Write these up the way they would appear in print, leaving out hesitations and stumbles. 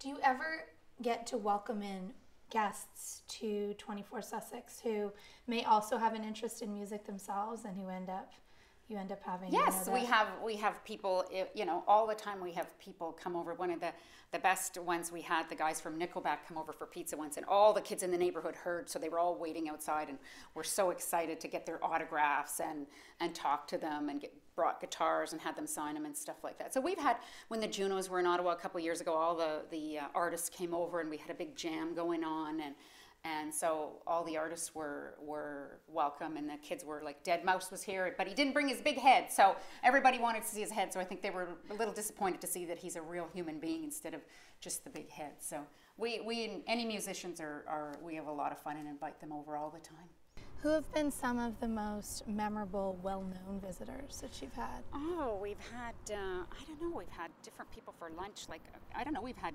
Do you ever get to welcome in guests to 24 Sussex who may also have an interest in music themselves and who you end up having? Yes, we have people, all the time. We have people come over. One of the best ones, we had the guys from Nickelback come over for pizza once, and all the kids in the neighborhood heard, so they were all waiting outside and were so excited to get their autographs and talk to them, and brought guitars and had them sign them and stuff like that. So we've had, when the Junos were in Ottawa a couple years ago, all the artists came over and we had a big jam going on, and so all the artists were welcome, and the kids were like, Dead Mouse was here, but he didn't bring his big head, so everybody wanted to see his head, so I think they were a little disappointed to see that he's a real human being instead of just the big head. So any musicians we have a lot of fun and invite them over all the time. Who have been some of the most memorable, well-known visitors that you've had? Oh, we've had, I don't know, we've had different people for lunch, like, I don't know, we've had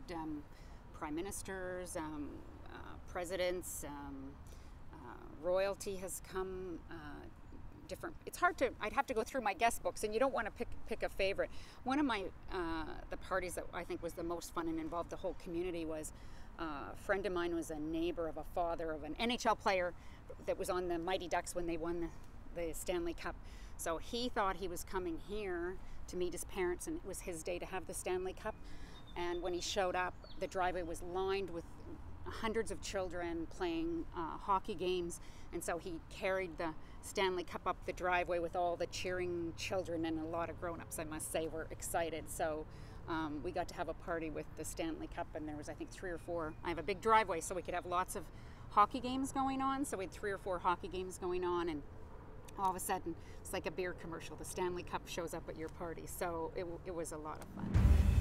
prime ministers, presidents, royalty has come, different. It's hard to, I'd have to go through my guest books, and you don't want to pick a favorite. One of my, the parties that I think was the most fun and involved the whole community was, a friend of mine was a neighbor of a father of an NHL player that was on the Mighty Ducks when they won the Stanley Cup. So he thought he was coming here to meet his parents, and it was his day to have the Stanley Cup. And when he showed up, the driveway was lined with hundreds of children playing hockey games, and so he carried the Stanley Cup up the driveway with all the cheering children, and a lot of grown-ups, I must say, were excited. So we got to have a party with the Stanley Cup, and there was, I think, 3 or 4. I have a big driveway, so we could have lots of hockey games going on. So we had 3 or 4 hockey games going on, and all of a sudden, it's like a beer commercial. The Stanley Cup shows up at your party. So it was a lot of fun.